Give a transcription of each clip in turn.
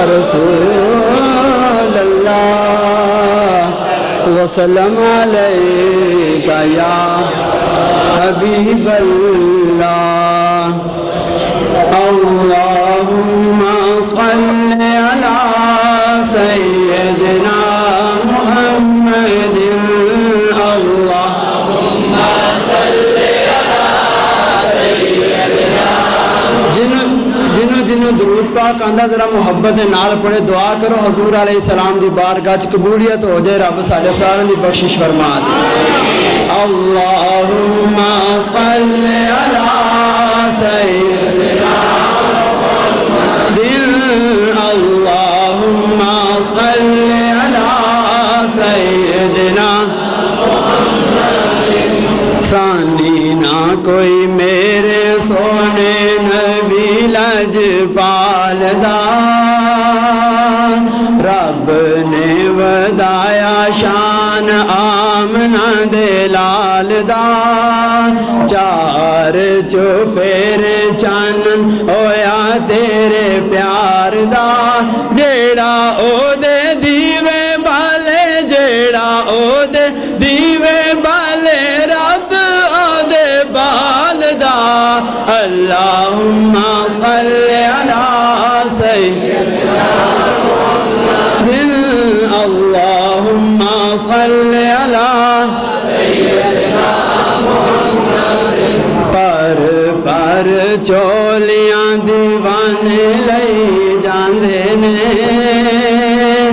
رسول اللہ وسلم علیکہ یا حبیب اللہ اللہم صل علی سیدنا محمد اللہم صل علی سیدنا جنہوں درود پاک آندہ ذرا محبت نال پڑھے دعا کرو حضور علیہ السلام دی بارگاہ وچ قبولیت ہو جائے رب سارے سارے دی بخشش فرما دے اللہم صل علی سیدنا اللہم صل علی سیدنا ثانی نہ کوئی میرے سونے نبی لجپال دا رب نے ودایا شان آمنہ دے لال دا چار چوفیر چانن ہویا تیرے پیار دا جیڑا او دے دیوے بالے جیڑا او دے دیوے بالے رب او دے بال دا اللہم صل علی سیدنا اللہم صل علی سیدنا پر چولیاں دیوانے لئی جاندے نے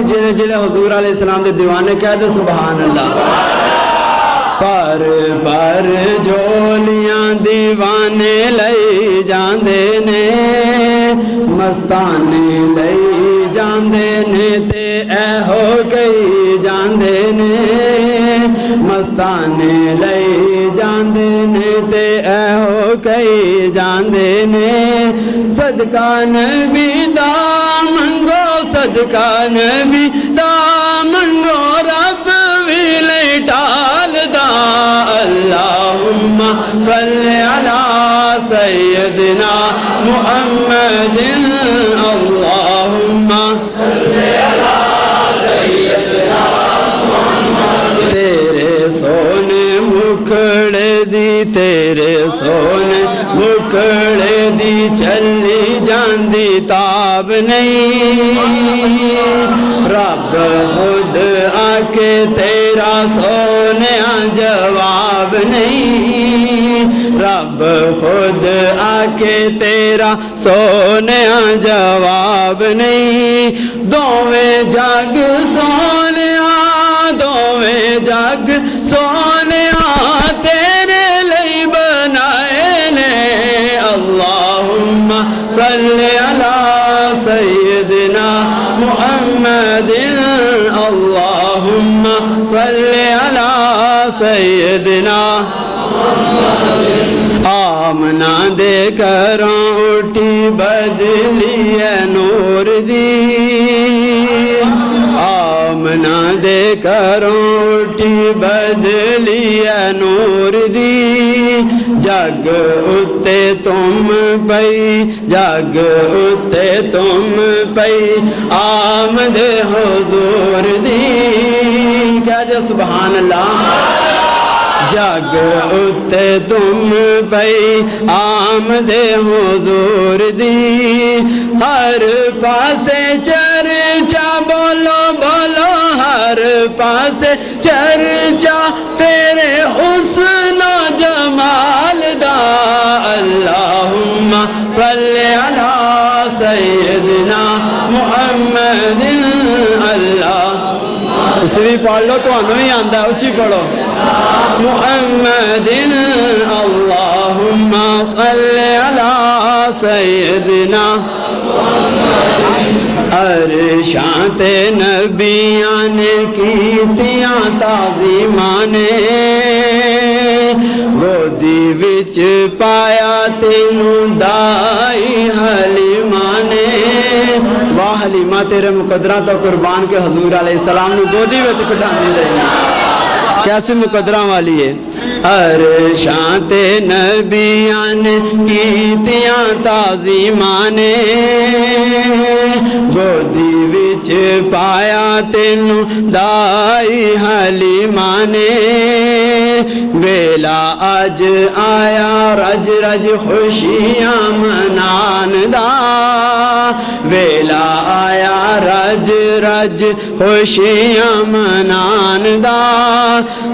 جنہیں حضور علیہ السلام دے دیوانے کہہ دے سبحان اللہ پر جولیاں دیوانے لئی جاندے نے مستانے لئی جاندے نے تے اے ہو گئی جاندے نے مستانے لئی جاندے نے تے اے ہو گئی جاندے نے صدقہ نبی دا منگو صدقہ نبی دا منگو رب ویلے ٹال دا اللہم صل علی سیدنا محمد اللہم صل علی سیدنا محمد تیرے سونے مکھڑے دی تیرے سونے مکھڑے دی چلی جاندی تاب نہیں رب خود آکے تیرا سونے جواب نہیں رب خود آکے تیرا سونے جواب نہیں دوویں جگ سونے دوویں جگ سونے تیرے لئی بنائے نے اللہم صل علی سیدنا محمد اللہم صل علی سیدنا آمنہ دے کراں اٹھی بدلی ہے نور دی آمنہ دے کراں اٹھی بدلی ہے نور دی جگ اتے تم پئی جگ اتے تم پئی آمد حضور دی کیا جو سبحان اللہ جگ اتے تم پئی آمد حضور دی ہر پاسے چرچا بولو بولو ہر پاسے چرچا تیرے حسن و جمال دا اللہم صل علی سیدنا محمد اللہ اس بھی پڑھ لو تو ہمیں ہی آندہ اچھی پڑھو محمد اللہم صل علی سیدنا عرشاں تے نبیاں نے کیتیاں تعظیمانے گودی وچ پایا تینوں دائی حلیمانے واہ حلیمہ تیرے مقدرہ تو قربان کے حضور علیہ السلام نے گودی وچ کٹھانے رہی کیسے مقدرہ والی ہے. ہر شان تے نبیاں نے کیتیاں تعظیماں نے گودی وچ پایا تینوں دائی حلیماں نے ویلا اج آیا رج رج خوشیاں منان دا ویلا آیا رج رج خوشیاں منان دا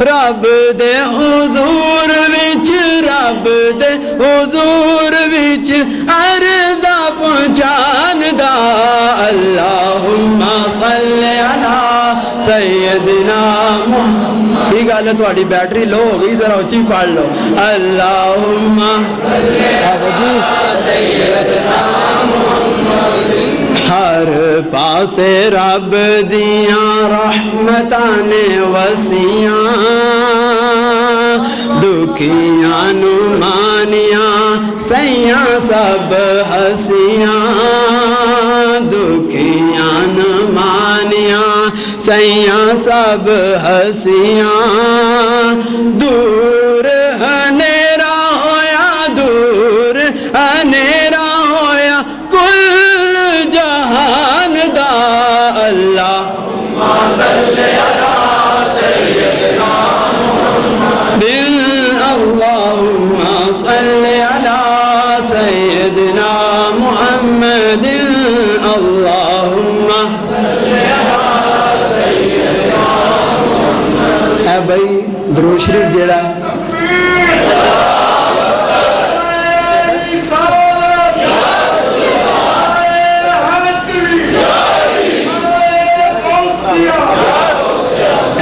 رب دے حضور وچ رب دے حضور وچ عرضاں پہنچان دا اللہم صلی علی سیدنا محمد. ٹھیک ہے اللہ تھوڑی بیٹری لو ہو گئی ذرا اچھی پڑھ لو. اللہم صلی علی سیدنا محمد. ہر پاسے رب دیاں رحمتاں نے وسیاں دکھیاں نو مانیاں سیاں سب ہسیاں دکھیاں نو مانیاں سیاں سب ہسیاں دور ہنیرا ہویا دور ہنیرا ہویا کل جہان دا اللہم صلی علی سیدنا محمد. اللہم صلی علی سیدنا محمد. اللہم صلی علی سیدنا محمد. اے بھائی درود شریف جیڑا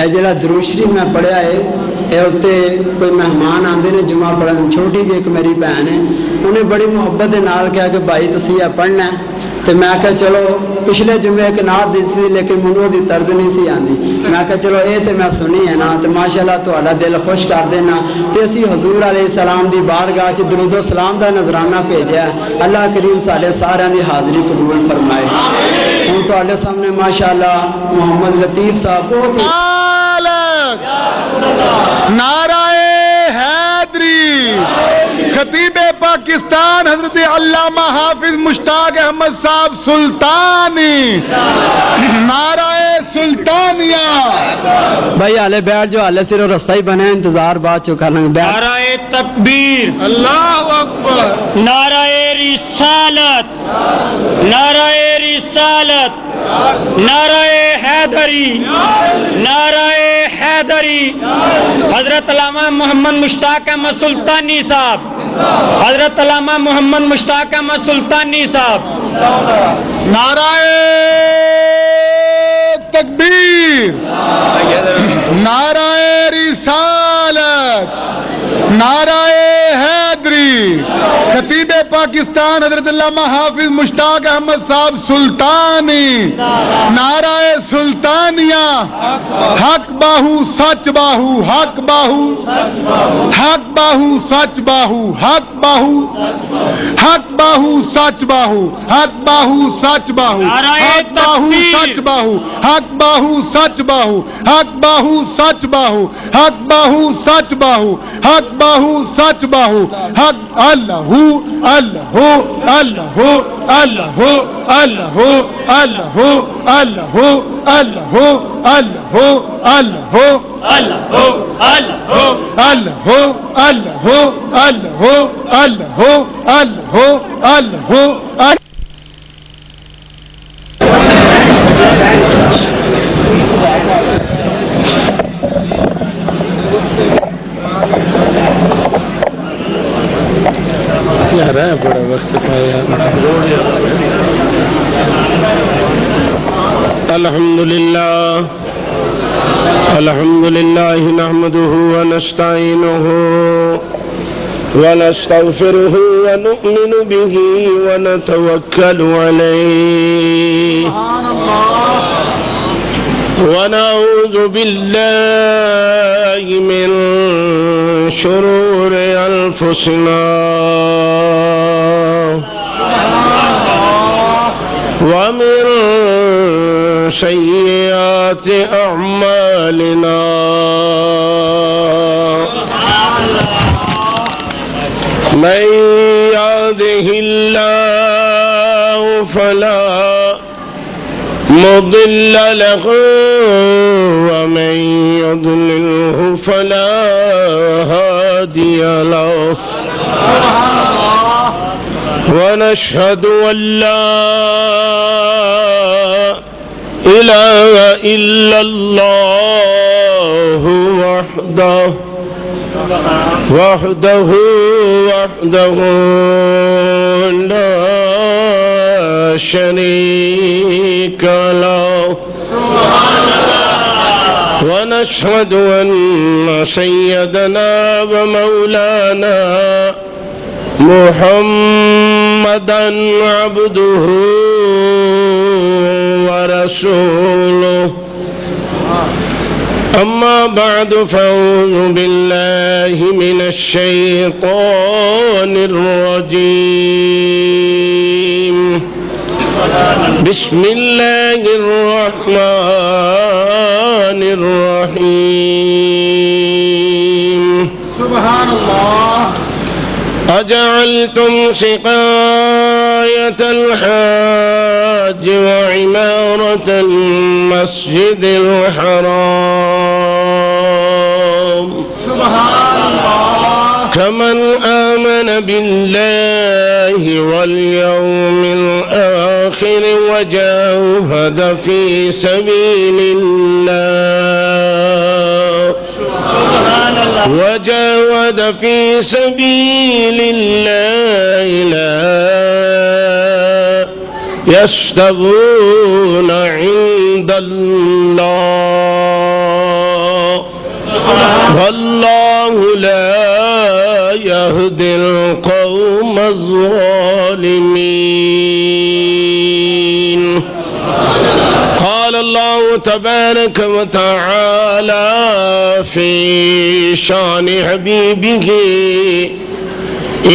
اے جڑا درود شریف میں پڑھیا ہے اے اتنے کوئی مہمان آتے ہیں جمعہ پڑھن. چھوٹی جی ایک میری بہن ہے انہیں بڑی محبت کے نال کہا کہ بھائی تسی یہ پڑھنا ہے تو میں کہا چلو پچھلے جمعے ایک نعت دی سی لیکن منوں دی طرز نہیں سی آندی. میں کہا چلو اے تے میں سنی ہے نا تو ماشاءاللہ تہاڈا دل خوش کر دینا تے اسی حضور علیہ السلام دی بارگاہ چ درود و سلام دا نذرانہ بھیجیا. اللہ کریم سارے سارے دی حاضری قبول فرمائے. ہن تہاڈے سامنے ماشاءاللہ محمد لطیف صاحب بہت نعرہ حیدری خطیب پاکستان حضرت علامہ حافظ مشتاق احمد صاحب سلطانی نعرہ سلطانیہ. بھائی حالے بیٹھ جو حالے صرف رستہ ہی بنے انتظار بات چو کر لیں گے. نعرہ تکبیر اللہ اکبر نعرہ رسالت نعرہ رسالت نعرہ حیدری نعرہ حیدری. حضرت علامہ محمد مشتاق احمد سلطانی صاحب حضرت علامہ محمد مشتاق احمد سلطانی صاحب. نعرہ تکبیر نعرہ رسالت نعرہ حیدری خطیب پاکستان حضرت علامہ حافظ مشتاق احمد صاحب سلطانی نعرہ سلطانیہ. حق باہو سچ باہو حق باہو حق باہو سچ باہو حق باہو حق باہو سچ باہو حق باہو سچ باہو حق باہو سچ باہو حق باہو سچ باہو حق باہو سچ باہو حق باہو سچ باہو حق باہو سچ باہو حق. اللہ اللہ اللہ اللہ اللہ اللہ اللہ اللہ اللہ اللہ اللہ بڑا وقت پایا. الحمدللہ الحمدللہ نحمده ونستعینه ونستغفره ونؤمن به ونتوکل علیہ ونعوذ باللہ من شرور انفسنا ومن سیئات اعمالنا من يهده الله فلا مضل له ومن يضلله فلا هادي له ونشهد أن لا إله إلا الله وحده لا شريك له ونشهد أن سيدنا ومولانا محمدا عبده ورسوله أما بعد فأعوذ بالله من الشيطان الرجيم بسم الله الرحمن الرحيم سبحان الله. أجعلتم سقاية الحاج وعمارة المسجد الحرام سبحان الله. كمن آمن بالله واليوم الآخر وجاهد في سبيل الله وجاهد في سبيل الله لا يستوون عند الله والله لا يهدي القوم الظالمين. قال الله تبارك وتعالى في شان حبيبه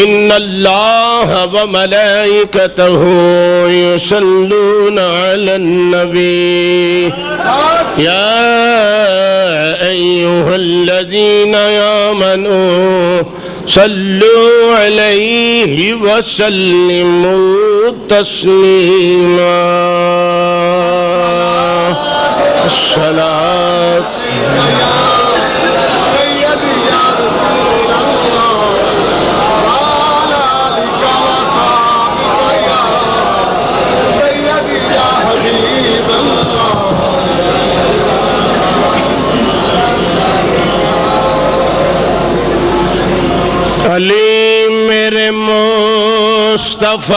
إن الله وملائكته يصلون على النبي يا أيها الذين آمنوا صلوا عليه وسلموا تسليما. الصلاة علی میرے مصطفیٰ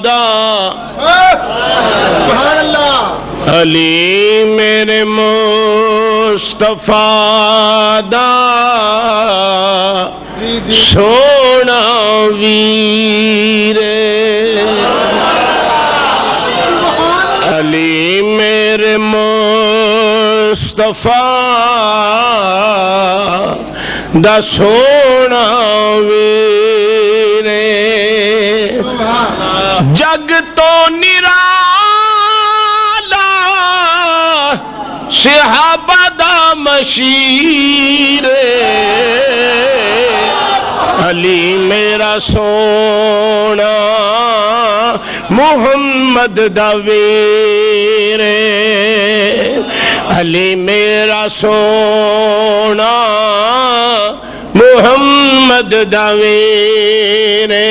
دا سبحان اللہ. علی میرے مصطفیٰ دا سونا ویر علی میرے مصطفیٰ دا سونا ویرے جگ تو نرالا صحابہ دا مشیر علی میرا سونا محمد دا ویرے علی میرا سونا محمد دا ویرے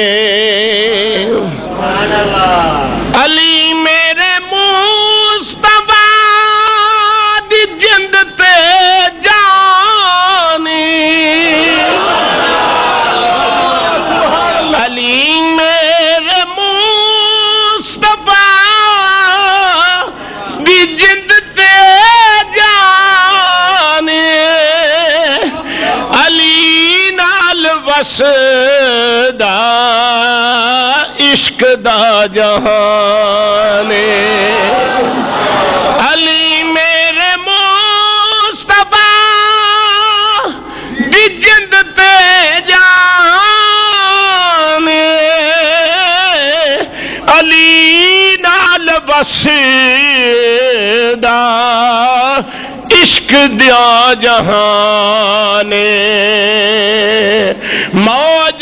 علی میرے مصطفیٰ دی جند تے جانی علی میرے مصطفیٰ دی جند تے جانی علی نال وسدا عشق دا جہان علی میرے مصطفیٰ دی جند تے جان علی نال وسدا عشق دیا جہان موج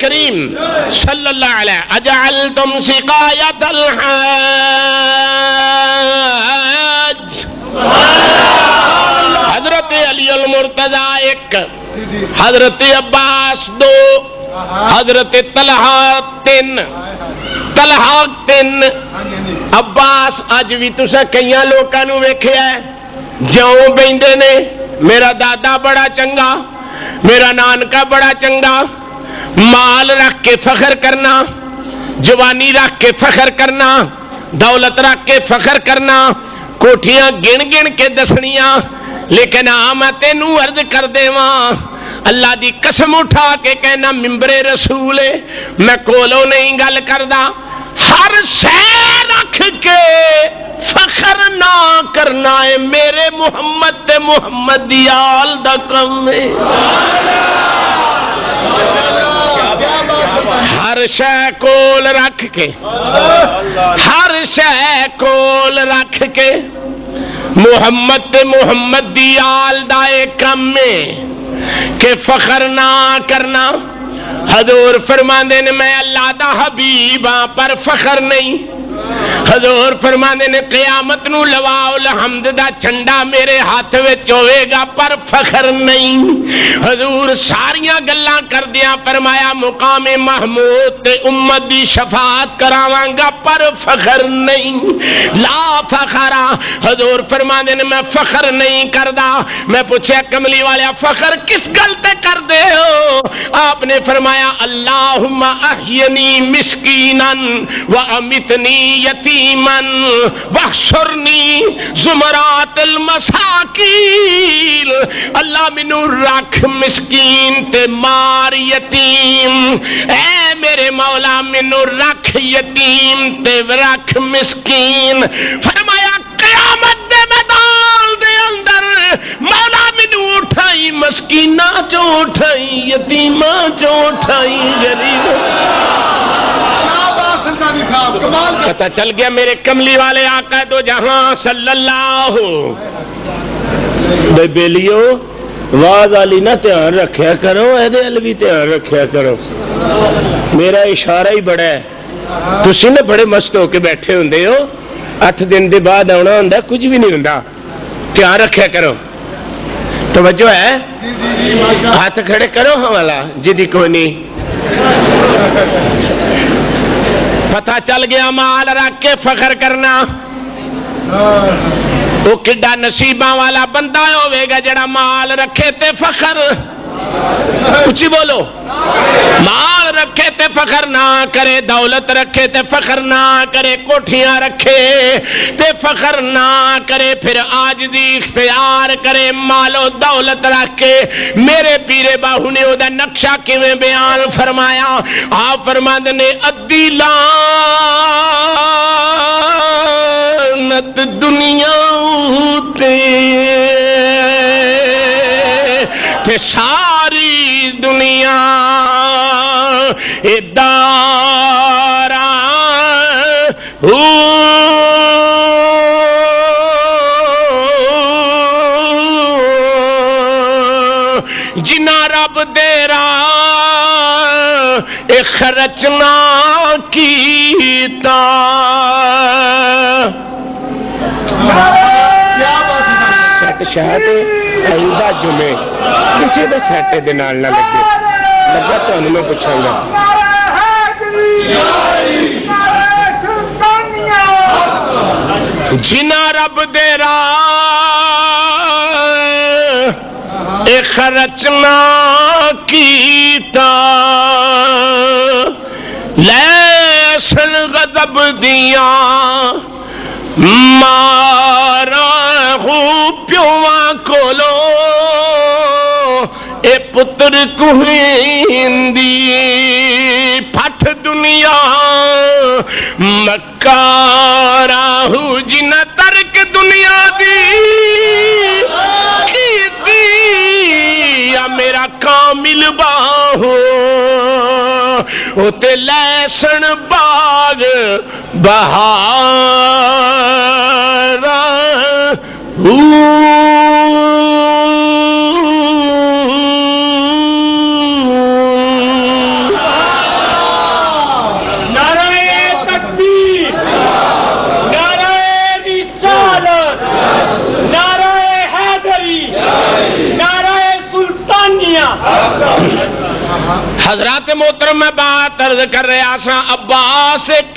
کریم صلی اللہ علیہ اجعلتم سقایت الحاج، حضرت علی المرتضی ایک، حضرت عباس دو، حضرت طلحہ تین، طلحہ تین، عباس اج بھی تسا کئی لوکاں نوں ویکھیا ہے جوں بیندے نے میرا دادا بڑا چنگا، میرا نانکا بڑا چنگا، مال رکھ کے فخر کرنا، جوانی رکھ کے فخر کرنا، دولت رکھ کے فخر کرنا، کوٹھیاں گن گن کے دسنیاں، لیکن میں تینوں عرض کر دیواں اللہ دی قسم اٹھا کے کہنا ممبر رسول ہے، میں کولوں نہیں گل کردا، ہر شے رکھ کے فخر نہ کرنا ہے میرے محمد تے محمد دی آل دا کم ہے۔ ہر شے کول رکھ کے، ہر شے کول رکھ کے محمد تے محمد دی آل دا کم ہے کہ فخر نہ کرنا۔ حضور فرماندے نے میں اللہ دا حبیب ہاں پر فخر نہیں، حضور فرماندے نے قیامت نو لواء الحمد دا جھنڈا میرے ہاتھ وچ ہوے گا پر فخر نہیں۔ حضور ساریاں گلاں کردیاں فرمایا مقام محمود تے امت دی شفاعت کراواں گا پر فخر نہیں، لا فخرا۔ حضور فرماندے نے میں فخر نہیں کردا۔ میں پوچھیا کملی والے فخر کس گل تے کردے ہو؟ آپ نے فرمایا اللہم احینی مسکینا وامتنی یتیمن واحشرنی زمرات المساکین۔ اللہ مینوں رکھ مسکین تے مار یتیم، اے میرے مولا مینوں رکھ یتیم تے رکھ مسکین۔ فرمایا قیامت دے میدان دے اندر مولا مینوں اٹھائی مسکیناں چوں اٹھائی یتیماں چوں اٹھائی غریب۔ پتہ چل گیا میرے کملی والے آقا دو جہاں صلی اللہ بے بیلیو واز والی نہ دھیان رکھیا کرو، ایدے ال بھی دھیان رکھیا کرو، میرا اشارہ ہی بڑا ہے۔ تسی نے بڑے مست ہو کے بیٹھے ہوندے ہو، 8 دن دے بعد آنا ہوندا کچھ بھی نہیں ہوندا، دھیان رکھیا کرو۔ توجہ ہے؟ ہاتھ کھڑے کرو حوالہ جدی کوئی نہیں۔ پتہ چل گیا مال رکھ کے فخر کرنا وہ کڈا نصیباں والا بندہ ہوے گا جڑا مال رکھے تے فخر، اچھی بولو، مال رکھے تے فخر نہ کرے، دولت رکھے تے فخر نہ کرے، کوٹھیاں رکھے تے فخر نہ کرے، پھر عاجزی اختیار کرے مال و دولت رکھ کے۔ میرے پیرے باہو نے وہ نقشہ کیویں بیان فرمایا؟ آپ فرماندے نے ادی لعنت دنیا تے ساری دنیا ادارا جنا رب دیرا خرچنا کیتا۔ سیٹ شاید آئندہ جمعے کسی دے سیٹے دے نال نہ لگے، لگا تھانوں میں پوچھاں گا۔ جنا رب دے راہ خرچنا کیتا، لیسن غضب دیاں مارا ہو پیواں کولو اے پتر کوہندی پھٹ دنیا مکارا ہو جنہ ترک دنیا دی کیتی یا میرا کامل باہو او تے لیسن باغ بہارا حضرات محترم میں بات عرض کر رہا سا، عباس ایک،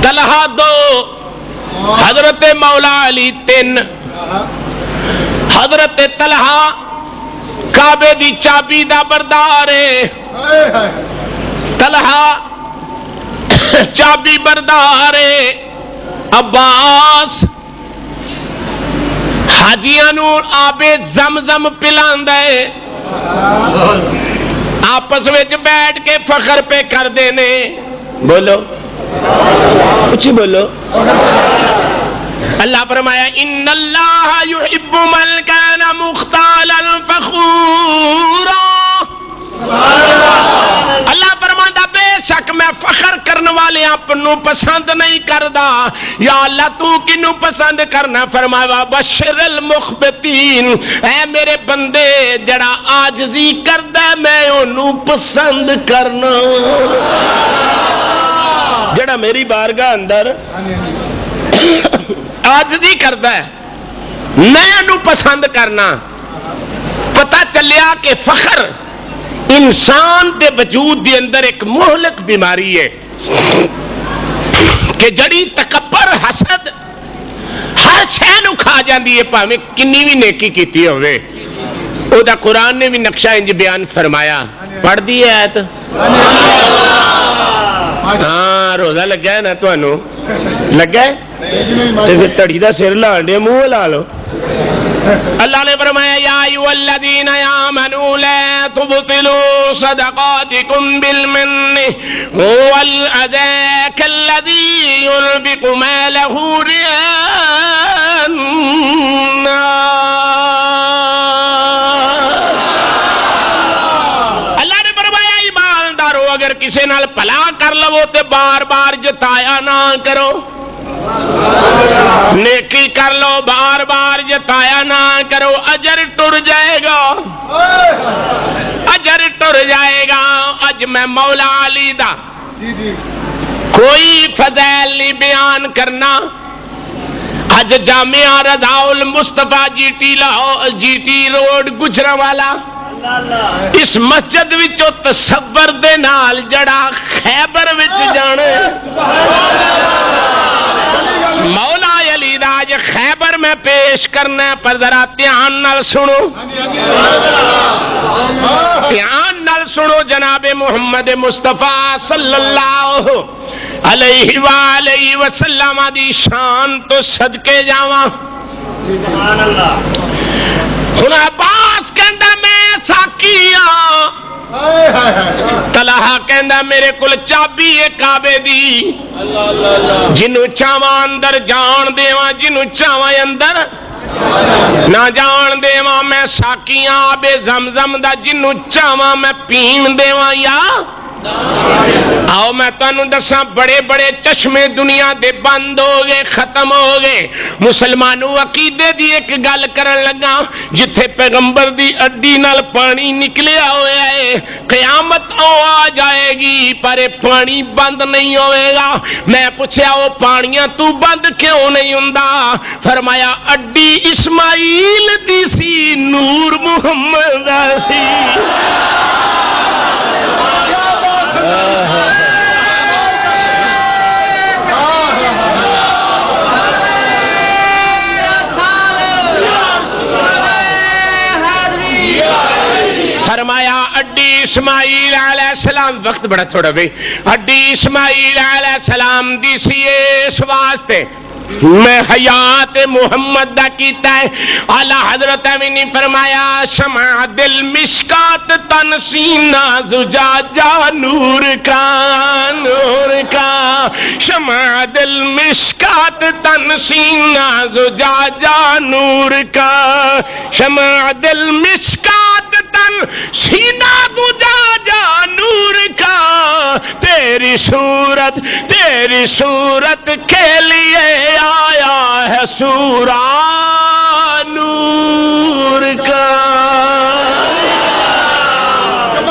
طلحہ دو، حضرت مولا علی تین۔ حضرت طلحہ کعبے دی چابی دا بردار ہے، طلحہ چابی بردار ہے، عباس حاجیاں نو آب زمزم پلاندا ہے، آپس وچ بیٹھ کے فخر پہ کر دینے۔ بولو کچھ بولو۔ اللہ فرمایا ان اللہ یحب من کان مختالا فخورا۔ اللہ فرماتا بے شک میں فخر کرنے والے اپنوں پسند نہیں کردا۔ یا اللہ تو کنوں پسند کرنا؟ فرمایا بشر المخبتین، اے میرے بندے جڑا عاجزی کردا میں اونوں پسند کرنا، جڑا میری بارگاہ اندر عاجزی کردا ہے میں انہوں پسند کرنا۔ پتہ چلیا کہ فخر انسان دے وجود دے اندر ایک مہلک بیماری ہے کہ جڑی تکبر حسد ہر شے نو کھا جاندی ہے، بھاویں کنی بھی نیکی کیتی ہوئے۔ او دا قرآن نے بھی نقشہ انج بیان فرمایا، پڑھ دی ہے آیت؟ ہاں روزہ لگا ہے نا تانوں؟ لگا ہے تے پھر تڑی دا سر لان دے، منہ لا لو۔ اللہ نے فرمایا یا ایھا الذین آمنوا لا تبطلوا صدقاتکم بالمن والأذى كالذی ينفق مالہ رئاء الناس۔ اللہ نے فرمایا ایماندارو اگر کسی نال بھلا کر لو تے بار بار جتایا نہ کرو، نیکی کر لو بار بار جتایا نہ کرو، اجر ٹر جائے گا، اجر ٹر جائے گا۔ اج میں مولا علی دا کوئی فضائل نہیں بیان کرنا۔ اج جامعہ رضا المصطفیٰ جی ٹی روڈ گجرانوالا اس مسجد وچوں تصور دے نال جڑا خیبر وچ جانے مولا علی دا اج خیبر میں پیش کرنا ہے، پر ذرا دھیان نال سنو، دھیان نال سنو۔ جناب محمد مصطفیٰ صلی اللہ علیہ وآلہ وسلم دی شان تو صدقے جاواں۔ ہن عباس کہندا میں ساکی ہاں، طلحہ کہندا میرے کول چابی ہے کعبے دی، جنوں چاواں اندر جان دیواں، جنوں چاواں اندر نہ جان دیواں۔ میں ساکیاں آب زمزم دا، جنوں چاواں میں پین دیواں۔ یا آؤ میں تانوں دساں بڑے بڑے چشمے دنیا دے بند ہو گئے، ختم ہو گئے۔ مسلمانوں عقیدے دی ایک گل کرن لگا، جتھے پیغمبر دی اڈی نال پانی نکلیا ہوا ہے قیامت آ جائے گی پر پانی بند نہیں ہوئے گا۔ میں پوچھیا وہ پانیاں تو بند کیوں نہیں ہوندا؟ فرمایا اڈی اسماعیل دی سی، نور محمد دا سی۔ فرمایا اڈی اسماعیل علیہ السلام، وقت بڑا تھوڑا بھئی، اڈی اسماعیل علیہ السلام دی سی اس واسطے میں حیات محمد دا کیتا ہے۔ اعلی حضرت امینی فرمایا شمع دل مشکات تن سینہ زجاجہ نور کا، نور کا شمع دل مشکات تن سینہ زجاجہ نور کا، شمع دل مشکات تن سینہ زجاجہ نور کا، تیری صورت کے لیے آیا ہے سورہ نور کا،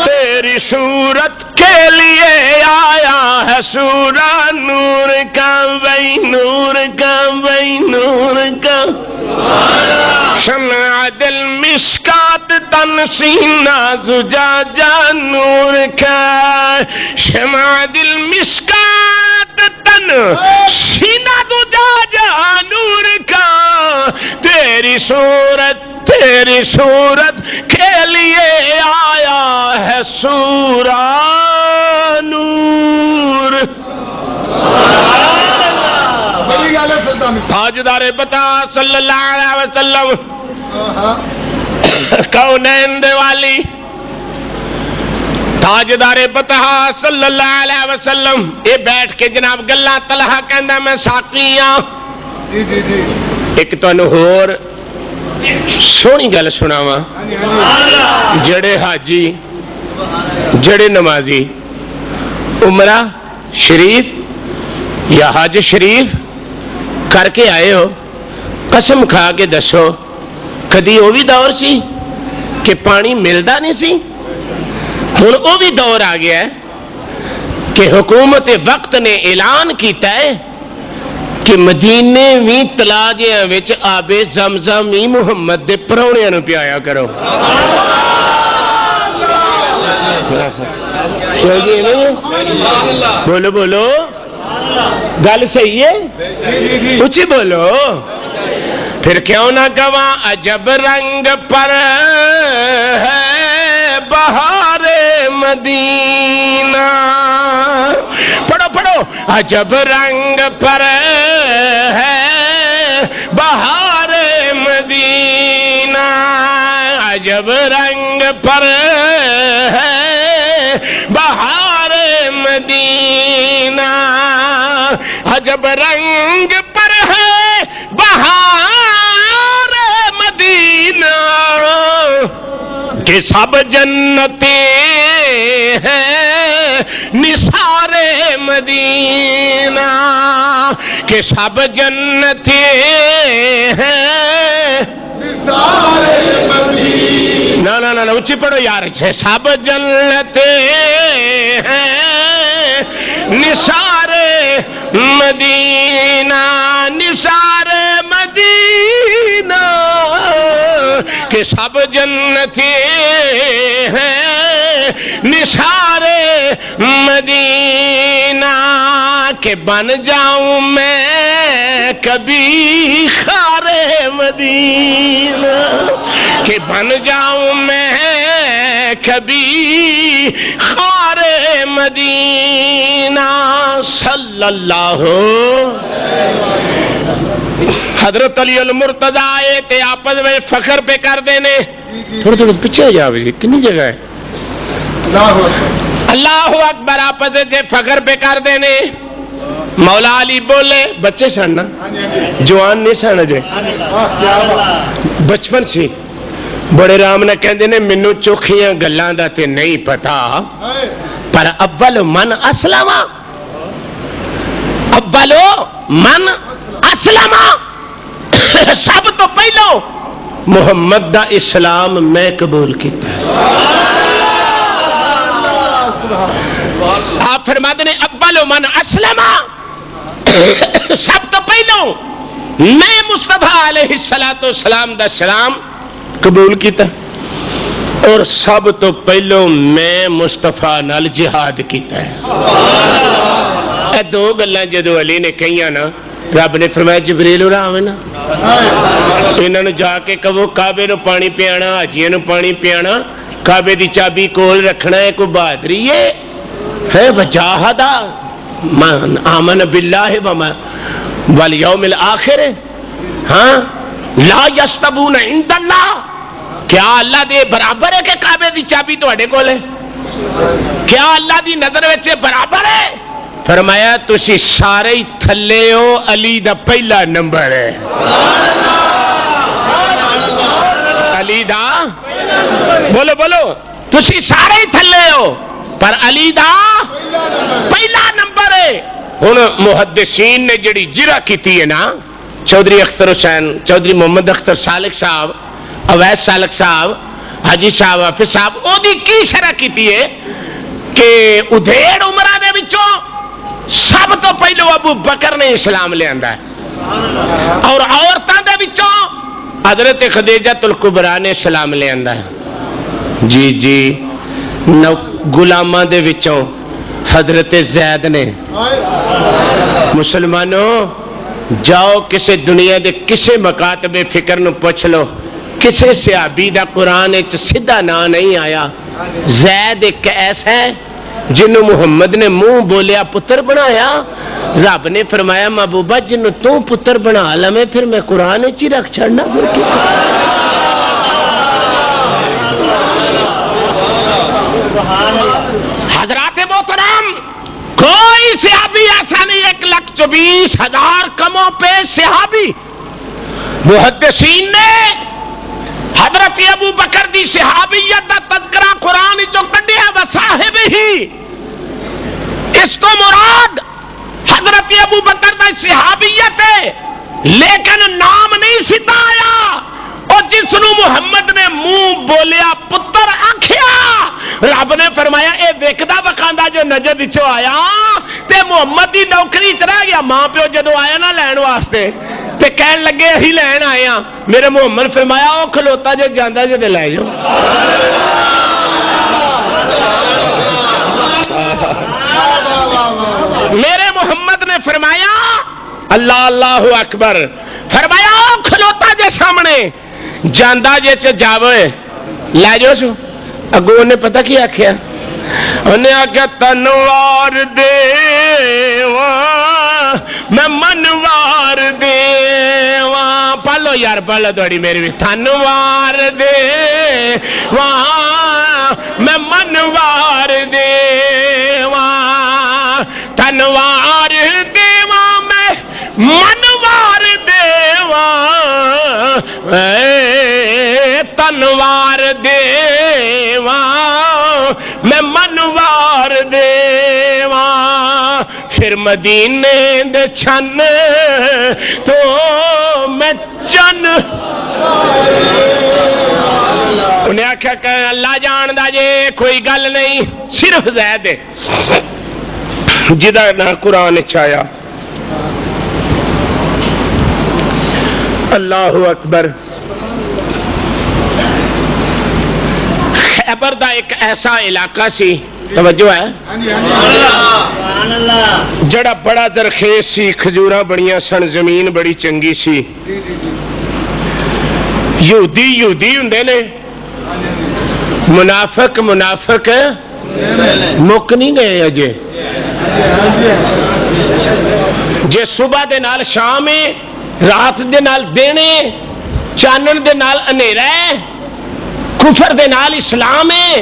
تیری صورت کے لیے آیا ہے سورہ نور کا، بھائی نور کا، بھائی نور کا۔ شمع دل مشکات تن سینہ زجاجہ نور کا شمع دل مشکات تن سینہ زجاجہ نور کا تیری صورت کے لیے آیا ہے سورہ نور. تاجدار بتا صلی اللہ علیہ وسلم کونین دے والی تاجدار بتا صلی اللہ علیہ وسلم یہ بیٹھ کے جناب گلا طلحہ کہندا میں ساقی ہاں. ایک تانوں ہور سونی گل سناواں جڑے حاجی جڑے نمازی عمرہ شریف یا حج شریف کر کے آئے ہو قسم کھا کے دسو کدی وہ بھی دور سی کہ پانی ملتا نہیں سی. ہن وہ بھی دور آ گیا ہے کہ حکومت وقت نے اعلان کیتا ہے کہ مدینے بھی تلاجیاں وچ آب زمزم ہی محمد دے پراؤنیاں نوں پیایا کرو. بولو بولو گل صحیح ہے اچھی بولو. پھر کیوں نہ گواں عجب رنگ پر ہے بہار مدینہ. پڑھو پڑھو عجب رنگ پر ہے بہار مدینہ عجب رنگ پر ہے بہار مدینہ عجب رنگ پر ہے بہار مدینہ کہ سب جنتے ہیں نثار مدینہ کہ سب جنتے ہیں نثار مدینہ. نا اچھی پڑھو یار سب جنتے ہیں نثار مدینہ نثار مدینہ کہ سب جنتی ہیں نثار مدینہ کہ بن جاؤں میں کبھی خار مدینہ کہ بن جاؤں میں کبھی خار مدینہ صلی اللہ. حضرت علی المرتضی آئے تے آپس میں فخر پہ کر دینے. تھوڑے تھوڑے پیچھے جاؤ جی کنی جگہ ہے اللہ اکبر آپس سے فخر پہ کر دینے. مولا علی بولے بچے سن نا جوان نہیں سن جے بچپن سی بڑے رام نے کہندے نے مینوں چوکھیاں گلاں دا تے نہیں پتا پر اول من اسلم اولو من اسلم سب تو پہلو محمد دا اسلام میں قبول کیتا ہے. آپ فرماتے ہیں اولو من اسلم سب تو پہلو میں مصطفیٰ علیہ السلام دا سلام قبول کیتا اور سب تو پہلو میں مصطفیٰ نال جہاد کیتا ہے. اے دو گلاں جدو علی نے کہیاں نا رب نے فرمایا جبریل اور آوے نا انہاں نوں جا کے کہو کعبے نوں پانی پیانا حاجیاں نوں پانی پیانا کعبے دی چابی کول رکھنا ہے کوئی بہادری ہے وجاہد من آمن باللہ والیوم الآخر ہاں لا یستبون عند اللہ کیا اللہ دے برابر ہے کہ کعبے دی چابی تواڈے کول ہے کیا اللہ دی نظر وچ برابر ہے فرمایا تسی سارے ہی تھلے ہو علی دا پہلا نمبر ہے علی دا بولو بولو تسی سارے ہی تھلے ہو پر علی دا پہلا نمبر ہے. ہن محدثین نے جڑی جرا کیتی ہے نا چودھری اختر حسین چودھری محمد اختر سالک صاحب اویس سالک صاحب حاجی صاحب حافظ صاحب او دی کی شرح کیتی ہے کہ ادھیڑ عمرہ دے وچوں سب تو پہلو ابو بکر نے اسلام لے آندا ہے اور عورتاں دے وچوں حضرت خدیجہ الکبریٰ نے سلام لے آندا ہے جی جی غلاماں دے وچوں حضرت زید نے مسلمانوں جاؤ کسے دنیا دے کسے مکاتب فکر نو پوچھ لو کسے صحابی دا قرآن وچ سیدھا نا نہیں آیا زید ایک ایسا ہے جنوں محمد نے منہ بولیا پتر بنایا رب نے فرمایا محبوبہ جنوں تو پتر بنا لویں پھر میں قرآن وچ ہی رکھ چھڑنا پھر کی حضرات محترم کوئی صحابی ایسا نہیں 1,24,000 کموں پہ صحابی محدثین نے حضرت ابو بکر دی صحابیت دا تذکرہ قرآن چو کڈیا وصاحب ہی اس کو مراد حضرت ابو بکر دا صحابیت ہے لیکن نام نہیں سیدھا آیا اور جس نو محمد نے منہ بولیا پتر آکھیا رب نے فرمایا اے ویکدا وکھاندا جو نجد چو آیا تے محمد دی نوکری چ رہ گیا ماں پیو جدو آیا نا لین واسطے تے کہن لگے اہی لین آئے ہاں میرے محمد فرمایا او کھلوتا جو جاندا جو دے لے جاؤ میرے محمد نے فرمایا اللہ اللہ اکبر فرمایا او کھلوتا جے سامنے جاندا جے چ جاوے لے جو سو اگوں نے پتہ کی آکھیا انہیں آکھیا تنوار دیواں میں منوار دیواں پالو یار پالو تھوڑی میری بھی تنوار دیواں میں منوار دیواں تنوار دیواں میں منوار دیواں تنوار دیواں میں منوار دیواں پھر مدینے دے چھن تو میں چن انہیں آکھا کہ اللہ جاندا جے کوئی گل نہیں صرف زید ہے جدا نہ قرآن چایا اللہ اکبر خیبر دا ایک ایسا علاقہ سی توجہ ہے جڑا بڑا درخیز سی کھجوراں بڑیاں سن زمین بڑی چنگی سی یہودی ہوندے نے منافق مک نہیں گئے اجے جے صبح دے نال شام رات دے نال دینے چانن دے نال انیرا ہے کفر دے نال اسلام ہے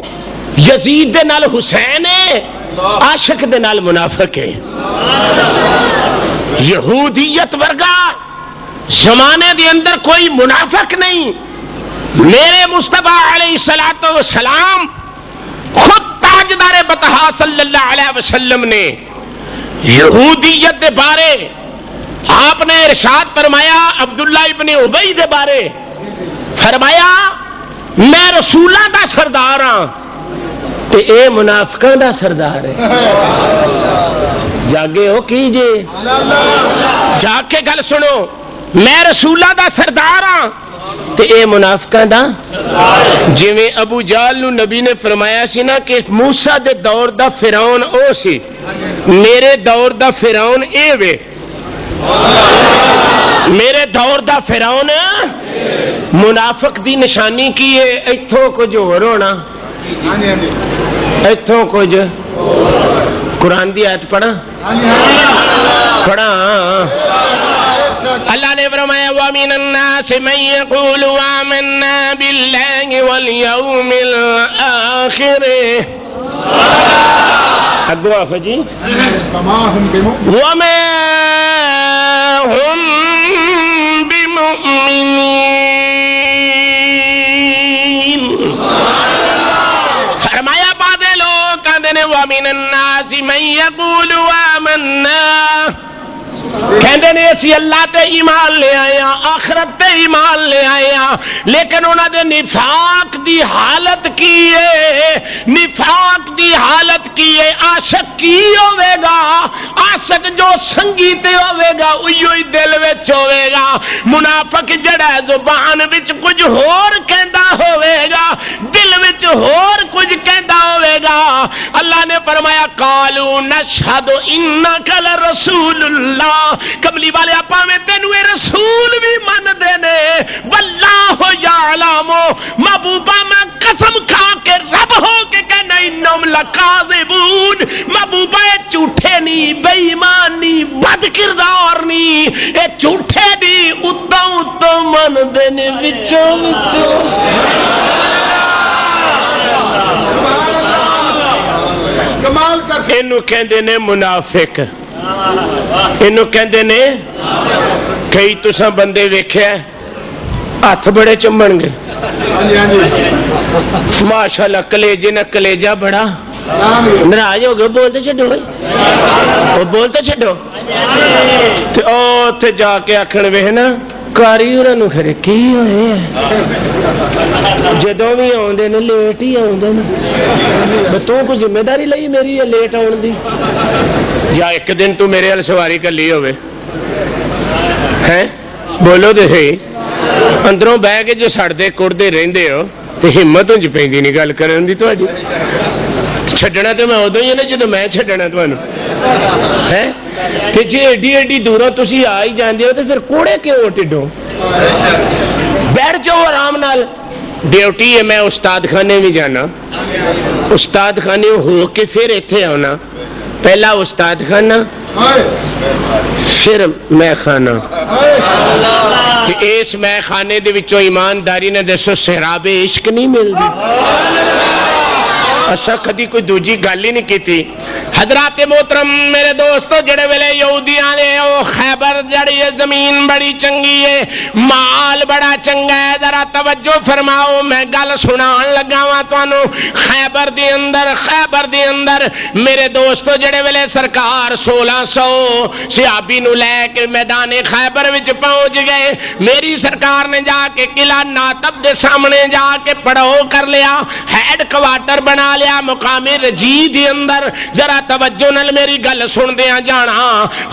یزید دے نال حسین ہے عاشق دے نال منافق ہے یہودیت ورگا زمانے دے اندر کوئی منافق نہیں میرے مصطفیٰ علیہ السلام خود تاجدار بطحا صلی اللہ علیہ وسلم نے یہودیت دے بارے آپ نے ارشاد فرمایا عبداللہ ابن ابی دے بارے فرمایا میں رسولاں دا سردار ہاں تے اے منافقاں دا سردار ہے جاگے ہو کیجے جا کے گل سنو میں رسولاں دا سردار ہاں تے اے منافقاں دا جویں ابو جہل نو نبی نے فرمایا سی نا کہ موسیٰ دے دور دا فرعون او سی میرے دور دا فرعون اے وے میرے دور دا فرعون منافق دی نشانی کی ہے ایتھوں کچھ ہور ہونا ایتھوں کچھ قرآن دی آیت پڑھا اللہ نے فرمایا وَمِنَ النَّاسِ مَن يَقُولُ آمَنَّا بِاللَّهِ وَالْيَوْمِ الْآخِرِ اگوا فجی وَمَا هُمْ بِمُؤْمِنِينَ فرمایا بعد لوگ کہتے ہیں وَمِنَ النَّاسِ مَن يَقُولُ آمَنَّا کہندے نے اسی اللہ تے ایمان لے آئے ہاں، آخرت تے ایمان لے آئے ہاں، لیکن انہاں دے نفاق دی حالت کی ہے، نفاق دی حالت کی ہے۔ عاشق کی ہوے گا؟ عاشق جو سنگی تے ہوے گا اوہی ہی دل وچ ہوے گا۔ منافق جڑا زبان وچ کچھ ہور کہندا ہوے گا، دل وچ ہور کچھ کہندا ہوے گا۔ اللہ نے فرمایا قالوا نشہد انک لرسول اللہ، کملی والے آپا میں تینوں اے رسول بھی من دے نے، واللہ یعلم، محبوبہ میں قسم کھا کے رب ہو کے کہنا انہم لکاذبون، محبوبہ اے جھوٹے نہیں، بے ایمان نہیں، بد کردار نہیں، اے جھوٹے نہیں، اتوں اتوں من دے نے وچوں وچوں۔ کمال کر اینو کہندے نے منافق، اینو کہندے نے کئی تساں بندے ویکھیا ہاتھ بڑے چمن گے، ماشاءاللہ کلیجے نہ کلیجہ بڑا ناراض ہو گئے، بولتے چھڈو وہ بولتے چھڈو تے او تے جا کے آکھن وے نا کاری انہاں نوں کھڑے کی ہوئے جدوں بھی آوندے نے لیٹ ہی آوندے نے، تو کوئی ذمہ داری لئی میری لیٹ آن دی؟ یا ایک دن تو میرے ال سواری کر لی ہوئے ہیں، بولو تے صحیح، اندروں بہ کے جو سڑدے کڑدے رہندے ہو تے ہمت انج پیندی نہیں گل کرن دی تہاڈی۔ چھڈنا تے میں ادوں ہی ہے نا جدوں میں چھڈنا تانوں ہے، تے جے ایڈی ایڈی دوروں تسی آ ہی جاندے ہو تے پھر کوڑے کیوں ٹڈو؟ بیٹھ جاؤ آرام نال، ڈیوٹی ہے، میں استاد خانے بھی جانا، استاد خانے ہو کے پھر ایتھے آنا، پہلا استاد خانہ پھر میں خانہ، اس میں خانے دے وچوں ایمانداری نے دسو سہراب عشق نہیں ملدی؟ اچھا کدی کوئی دوجی گل ہی نہیں کیتی۔ حضرات محترم میرے دوستو، جڑے ویلے یہودیاں نے او خیبر جڑی ہے زمین بڑی چنگی ہے، مال بڑا چنگا ہے، ذرا توجہ فرماؤ، میں گل سنان لگا وا تانوں۔ خیبر دے اندر میرے دوستو جڑے ویلے سرکار 1600 صحابی نو لے کے میدان خیبر وچ پہنچ گئے، میری سرکار نے جا کے قلعہ ناطب دے سامنے جا کے پڑاؤ کر لیا، ہیڈ کوارٹر بنا لیا مقام رجی دے اندر۔ ذرا توجہ نال میری گل سن دیاں جانا،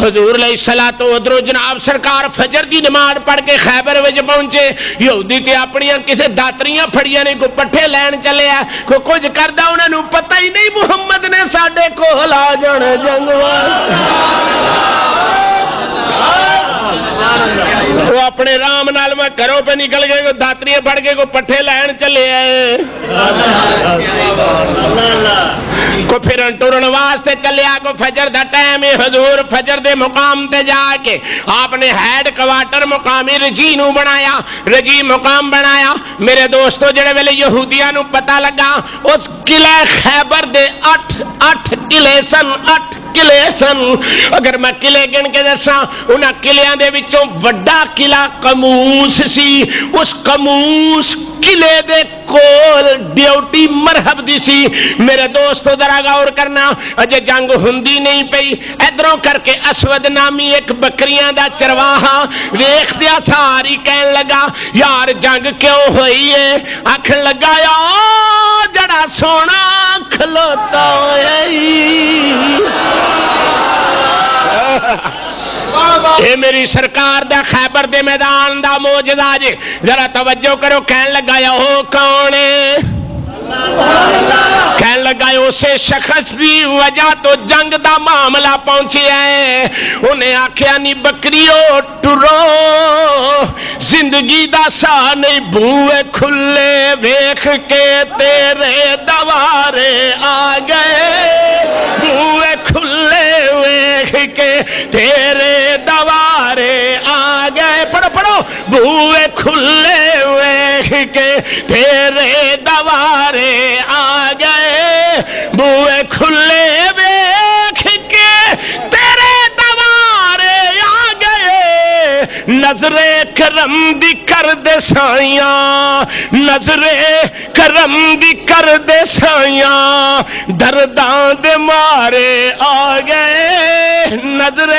حضور علیہ الصلوۃ ادھروں جناب سرکار فجر دی نماز پڑھ کے خیبر وچ پہنچے، یہودی تے اپنیاں کسے داتریاں پھڑیاں نے، کوئی پٹھے لین چلے ہے، کوئی کچھ کردا، انہاں نوں پتہ ہی نہیں محمد نے ساڈے کول آ جانا جنگ واسطے۔ وہ اپنے رام نال میں گھروں پہ نکل گئے، کوئی داتریاں پھڑ کے کوئی پٹھے لین چلے آئے، کو پھرن ٹرن واسطے چلیا، کو فجر دا ٹائم ہے، حضور فجر دے مقام تے جا کے آپ نے ہیڈ کوارٹر مقامی رجی نو بنایا، رجی مقام بنایا۔ میرے دوستو جڑے ویلے یہودیاں نو پتہ لگا اس قلعہ خیبر دے 8 قلعے سن، 8 قلعے سن، اگر میں قلعے گن کے دساں انہاں قلعیاں دے وچوں وڈا قلعہ قموس سی، اس قموس قلعے دے کول ڈیوٹی مرحب دی سی۔ میرے دوستو ذرا غور کرنا، اجے جنگ ہوندی نہیں پئی، ادھروں کر کے اسود نامی ایک بکریاں دا چرواہا ویکھدیا ساری کہن لگا یار جنگ کیوں ہوئی ہے؟ آکھن لگا یا جڑا سونا کھلوتا ہویا اے میری سرکار دا خیبر دے میدان دا موجزہ جے، ذرا توجہ کرو، کہن لگا یا ہو کون ہے؟ کہن لگا اسے شخص دی وجہ تو جنگ دا معاملہ پہنچیا ہے، انہیں آکھیا نہیں بکریو ٹرو، زندگی دا سا نہیں بوئے کھلے ویکھ کے تیرے دوارے آ گئے، بوئے کھلے ویکھ کے تیرے دوارے آ گئے، پڑھو پڑھو، بوئے کھلے ویکھ کے تیرے دوارے آ گئے، بوئے کھلے ویکھ کے تیرے دوارے آ گئے، نظر کرم دی کر دے سائیاں نظر کرم دی کر دے سائیاں درداں دے مارے آ گئے نظر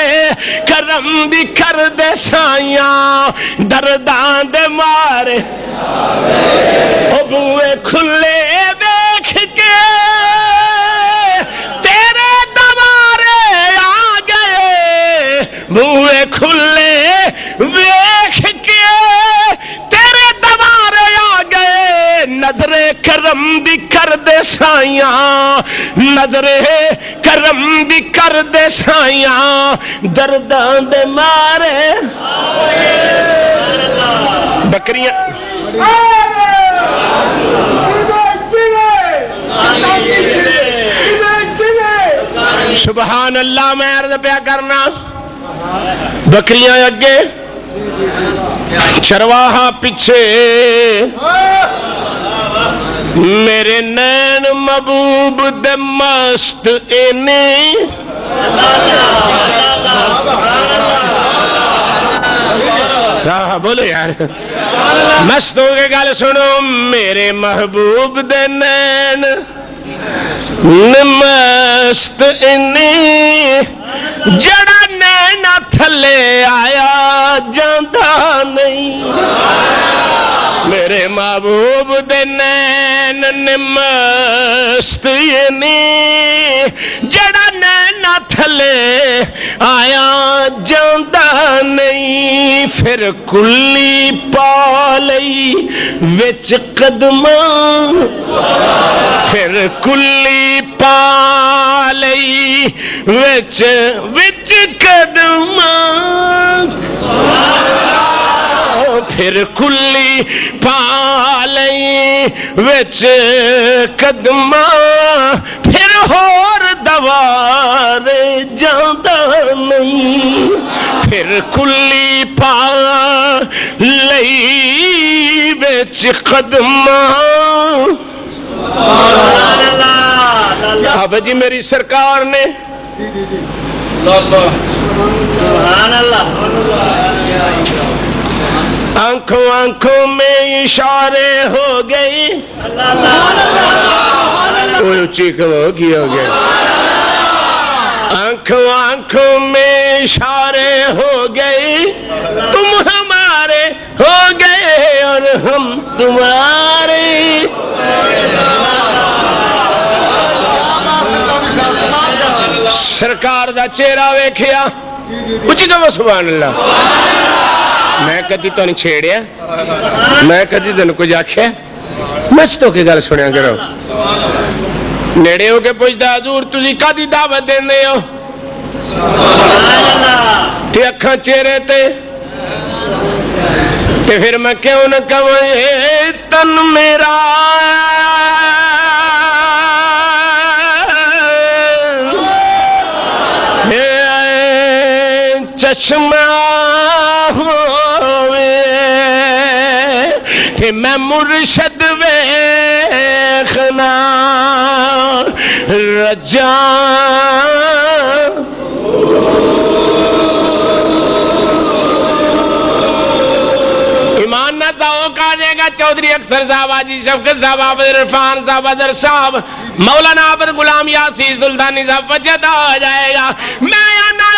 کرم دی کر دے سائیاں درداں دے مارے او بوئے کھلے دیکھ کے تیرے دوارے آ گئے بوئے کھلے دیکھ کے تیرے دوارے آ گئے نظر کرم دی کر دے سائیاں نظر کرم دی کر دے سائیاں درداں دے مارے بکریاں سبحان اللہ میں عرض پیا کرنا بکریاں اگے چرواہا پیچھے میرے نین محبوب دے مست اینے بولو یار مست ہو کے گل سنو میرے محبوب دے نین مست اینے جڑا نینا تھلے آیا جاندہ نہیں میرے محبوب دے نین مست اینے جڑا نینا تھلے آیا جاندہ نہیں پھر کلی پا لئی وچ قدماں پھر کلی پا لئی وچ قدماں پھر کلی پا لئی وچ قدماں پھر ہور دوار جاندہ نہیں پھر کلی پا لئی وچ قدماں بابا جی میری سرکار نے آنکھوں آنکھوں میں اشارے ہو گئی کوئی اچھی کہو کی ہو گیا آنکھوں آنکھوں میں اشارے ہو گئی تم ہمارے ہو گئے اور ہم تمہارے سرکار دا چہرہ ویکھیا اچھی کہو سبحان اللہ میں کدی تو نہیں چھیڑیا میں کدی تین کچھ آخیا مستوں کی گل سنیا کرو نیڑے ہو کے پوچھتا حضور تسی کدی دعوت دیندے ہو تے اکھاں چہرے تے پھر میں کیوں نہ کہوں تن میرا چشمہ کہ میں مرشد ویخنا رجا ایمان نہ داؤ کا دے گا چودھری اختر صاحب حاجی شفقت صاحب عابد عرفان صاحب اظہر صاحب مولانا عابد غلام یاسین سلطانی صاحب وجد آ جائے گا میں آنا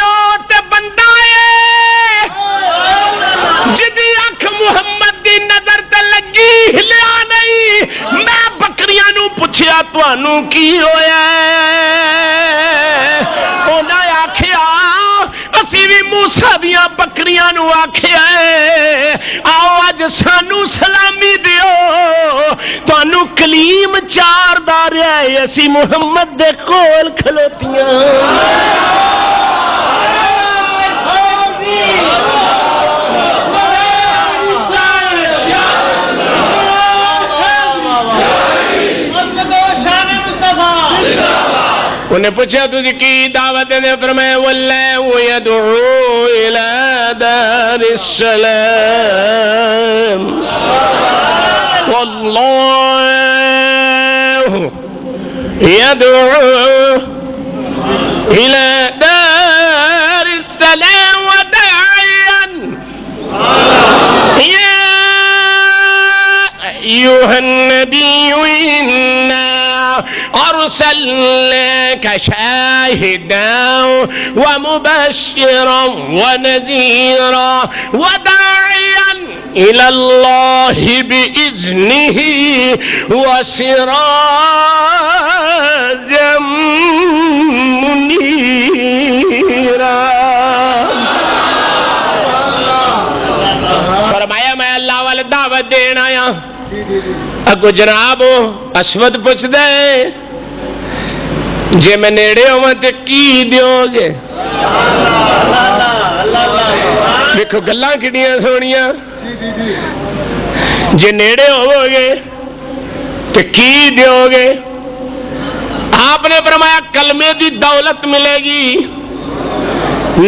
تے بندہ جدی اکھ محمد دی نظر تے لگی ہلیا نہیں میں بکریاں نو پوچھیا تانوں کی ہویا انہاں آکھیا اسی بھی موسیٰ دیاں بکریاں نو آکھیا آؤ اج سانو سلامی دیو تانوں کلیم چار دار ہے اسی محمد دے کول کھلوتیاں انہیں پوچھا تجھے کی دعوت دے فرمایا واللہ یدعو الى دار السلام واللہ يدعو إلى دار السلام وداعيا أيها النبي إنا أرسلناك شاهدا ومبشرا ونذيرا وداعيا إلى الله بإذنه وسراجا منيرا. فرمایا میں اللہ والے دعوت دین آیا. اگو جناب اسود پوچھ دے جے میں نیڑے ہوا تے کی دیو گے. دیکھو گلاں کڈیاں سونیاں. جے نیڑے ہوو گے تے کی دیو گے. آپ نے فرمایا کلمے دی دولت ملے گی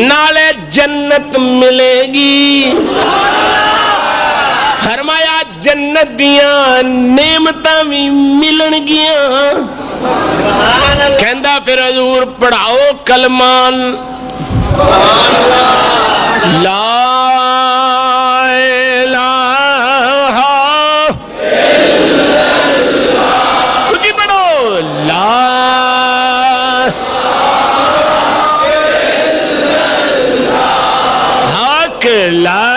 نالے جنت ملے گی. فرمایا جنت دیاں نعمتاں بھی ملن گیاں. کہندا پھر حضور پڑھاؤ کلمہ لا الہ الا اللہ. کچھ پڑھو لا حق لا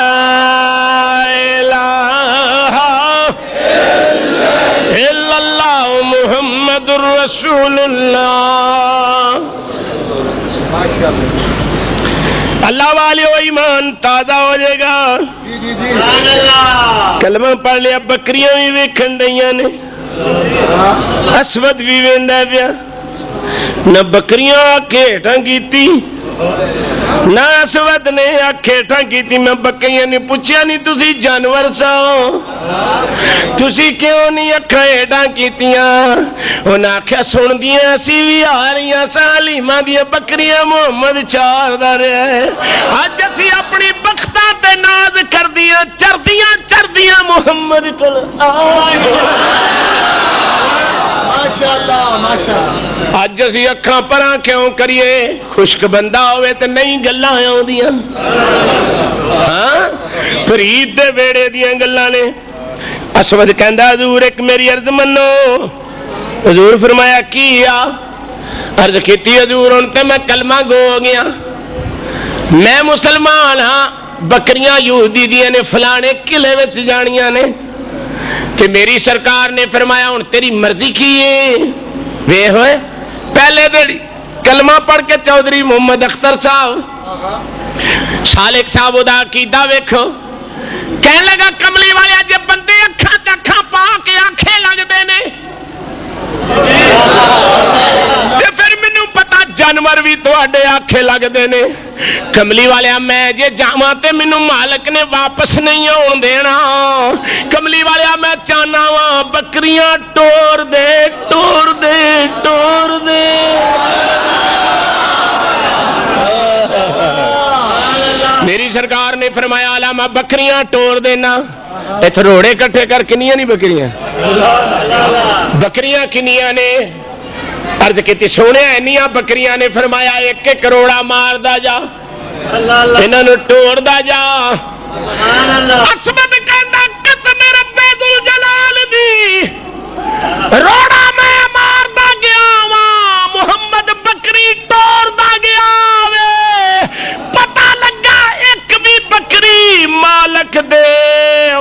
رسول اللہ. اللہ والے ایمان تازہ ہو جائے گا. کلمہ پڑھ لیا. بکریاں بھی ویکھن ڈیاں نے. اسود بھی ویندا پیا. نہ بکریاں آکھے ہٹاں کیتی نہ اسود نے آکھے ہٹاں کیتی. میں بکریاں نے پوچھیا نہیں تسی جانور ساؤ تسی کیوں نہیں اکھاں ہٹاں کیتیاں؟ انہاں آکھیا سن دیاں اسی بھی آ رہیاں ساں حلیمہ دیاں بکریاں محمد چار دا رہا ہے. اج اسی اپنی بختاں تے ناز کردیاں چردیاں محمد کول اج اسی اکھاں پراں کیوں کریے؟ خشک بندہ ہوئے تے نہیں گلاں آؤندیاں. ہاں فرید دے ویڑے دیاں گلاں نے. اسود کہندا حضور ایک میری عرض منو. حضور فرمایا کی آ؟ عرض کیتی حضور ہن تے میں کلمہ گو ہو گیا. میں مسلمان ہاں. بکریاں یہودی دیاں نے فلانے قلعے وچ جانیاں نے. کہ میری سرکار نے فرمایا ہن تیری مرضی کی ہے. وے ہوئے پہلے دیڑی کلمہ پڑھ کے چودھری محمد اختر صاحب سالک صاحب دا عقیدہ ویکھو. کہنے لگا کملی والے جے بندے اکھاں چکھاں پا کے آنکھیں لگدے نے تے پھر مینوں پتا جانور بھی تواڈے آنکھیں لگدے نے. کملی والے میں جے جاواں تے مینوں مالک نے واپس نہیں آن دینا. کملی والے میں چاہنا وا بکریاں ٹور دے ٹور دے ٹور دے. میری سرکار نے فرمایا علامہ بکریاں ٹور دینا. اتنے روڑے کٹھے کر کنیاں نہیں بکریاں بکریاں کنیاں نے. عرض کی سونے اینیاں بکریاں نے. فرمایا ایک ایک کروڑا مار دا جا انہاں نوں ٹور دا جا. اسمت کہندا قسم رب ذل جلال دی روڑا میں مار دا گیا وا محمد بکری ٹور دا گیا وے. پتہ لگا ایک بھی بکری مالک دے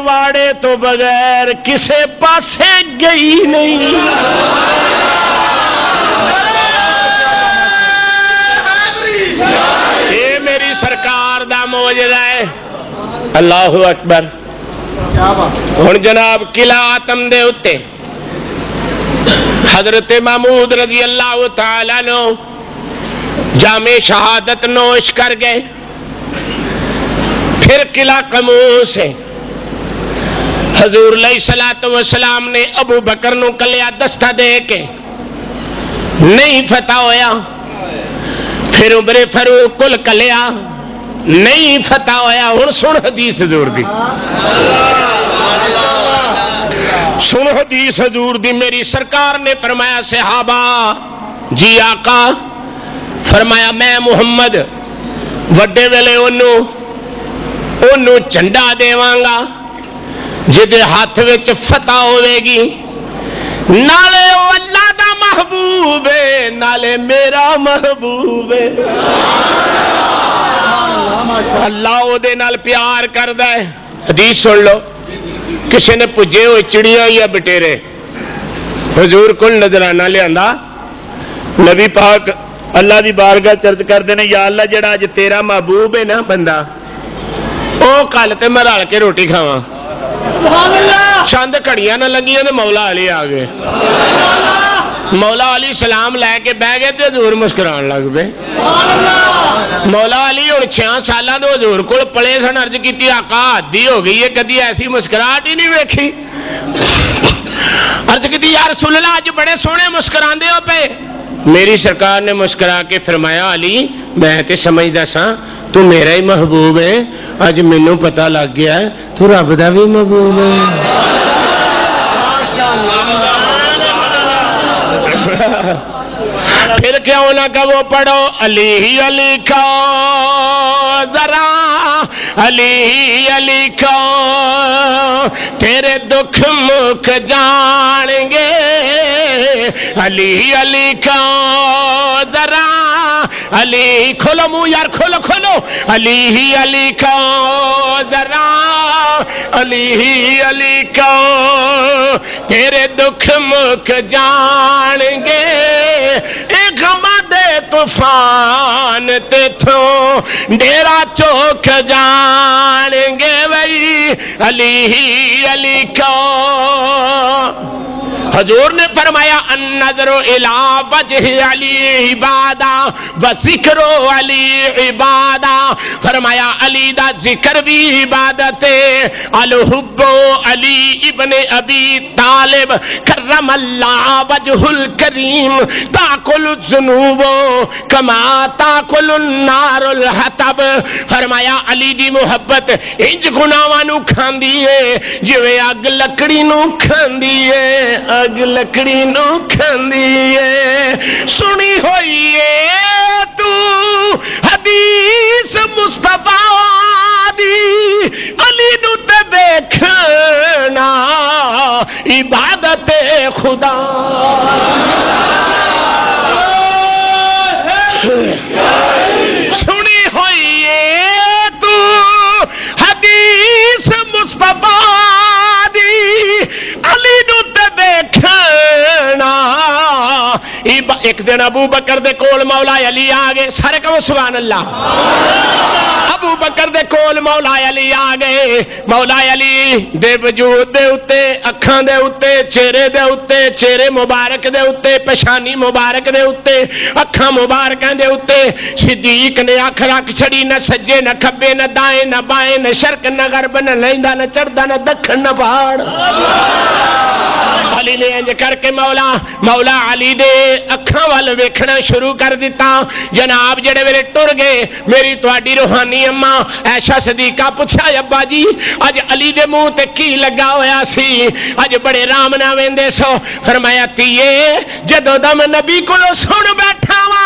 واڑے تو بغیر کسے پاسے گئی نہیں. اے میری سرکار دا معجزہ ہے. اللہ اکبر. ہن جناب قلعہ آتم دے اتے حضرت محمود رضی اللہ تعالیٰ عنہ جام شہادت نوش کر گئے. پھر قلعہ قموس سے حضور علیہ الصلوۃ والسلام نے ابو بکر نو کلیا دستہ دے کے نہیں فتح ہویا. پھر عمر فاروق کل کلیا نہیں فتح ہویا. ہن سن حدیث حضور دی سن حدیث حضور دی. میری سرکار نے فرمایا صحابہ جی آقا. فرمایا میں محمد وڈے ویلے اونوں جھنڈا دیواں گا جدے ہاتھ وچ فتح ہوے گی نالے او اللہ دا محبوب ہے نالے میرا محبوب ہے اللہ او دے نال پیار کردا ہے حدیث سن لو کسی نے پجے ہوئے چڑیاں یا بٹیرے حضور کو نظرانہ لیا نبی پاک اللہ دی بارگاہ چرچ کرتے ہیں یا اللہ جڑا اج تیرا محبوب ہے نا بندہ او کل تے میں رل کے روٹی کھاواں چند گھڑیاں نہ لگیاں تے مولا علی آ گئے مولا علی سلام لے کے بہ گئے تے حضور مسکران لگ پے مولا علی ہوں 6 سالاں دے حضور کول پلے سن عرض کیتی آقا حدی ہو گئی ہے کدی ایسی مسکراہٹ ہی نہیں ویکھی عرض کیتی یا رسول اللہ اج بڑے سوہنے مسکراندے ہو پے میری سرکار نے مسکرا کے فرمایا علی میں تے سمجھدا سا تو میرا ہی محبوب ہے اج مینوں پتہ لگ گیا ہے تو رب دا بھی محبوب ہے پھر کیوں نہ کہ وہ پڑھو علی ہی علی کا ذرا علی علی کا تیرے دکھ مک جان گے علی علی کا ذرا علی کھولو منہ یار کھولو کھولو علی ہی علی کا ذرا علی ہی علی کا تیرے دکھ مک جان گے غماں دے طوفان تے تھو ڈیرا چوک جان گے وئی علی ہی علی کا حضور نے فرمایا النظر الی وجہ علی عبادہ وذکر علی عبادہ فرمایا علی دا ذکر بھی عبادت ہے الحب علی ابن ابی طالب کرم اللہ وجہ الکریم تاکل الذنوب کما تاکل النار الحطب فرمایا علی دی محبت انج گناہاں نو کھاندی ہے جویں اگ لکڑی نو کھاندی ہے اگ لکڑی نو کھاندی ہے سنی ہوئی ہے تو حدیث مصطفیٰ دی علی نو تے دیکھنا عبادت خدا سنی ہوئی ہے تو حدیث مصطفیٰ دی علی نو تے دیکھنا ایک دن ابو بکر دے کول مولا علی آ گئے سارے کہو سبحان اللہ ابو بکر دے کول مولا علی آ گئے مولا علی دے وجود دے اتے اکھاں دے اتے چہرے دے اتے چہرے مبارک دے اتے پیشانی مبارک دے اتے اکھاں مبارکاں دے اتے صدیق نے اکھ رکھ چھڑی نہ سجے نہ کھبے نہ دائیں نہ بائیں نہ شرق نہ غرب نہ لیندا نہ چڑھدا نہ دکھن نہ پہاڑ علی نے انج کر کے مولا علی دے اکھاں وال ویکھنا شروع کر دیتا جناب جڑے ویلے ٹر گئے میری تواڈی روحانی اماں عائشہ صدیقہ پوچھا ابا جی اج علی دے منہ تے کی لگا ہویا سی اج بڑے رام نہ ویندے سو فرمایا تیے جدوں دم نبی کولوں سن بیٹھا وا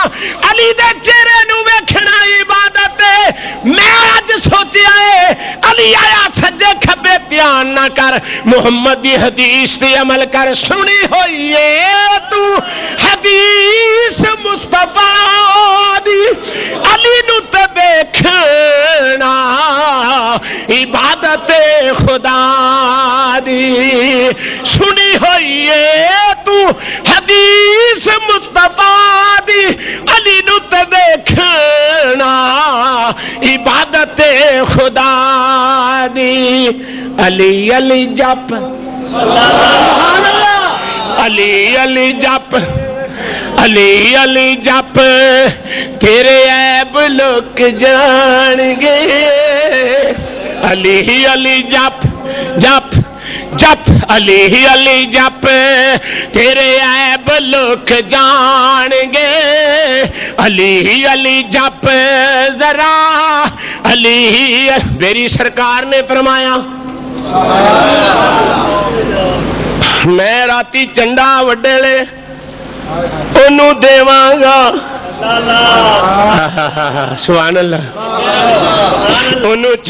علی دے چہرے نو ویکھنا عبادت ہے میں اج سوچیا ہے علی آیا سجے کھبے دھیان نہ کر محمد دی حدیث تے عمل کر سنی ہوئی ہے تو حدیث مصطفیٰ دی علی نو تے دیکھنا عبادت خدا دی سنی ہوئی ہے تو حدیث مصطفیٰ دی علی نو تے دیکھنا عبادت خدا دی علی علی جپ علی علی جپ علی علی جپ تیرے عیب لوک جان گے علی علی جپ جپ جپ علی علی جپ تیرے عیب لوک جان گے علی علی جپ ذرا علی میری سرکار نے فرمایا میں راتی چنڈا وڈیلے انہوں دیواں گا سبحان اللہ انہوں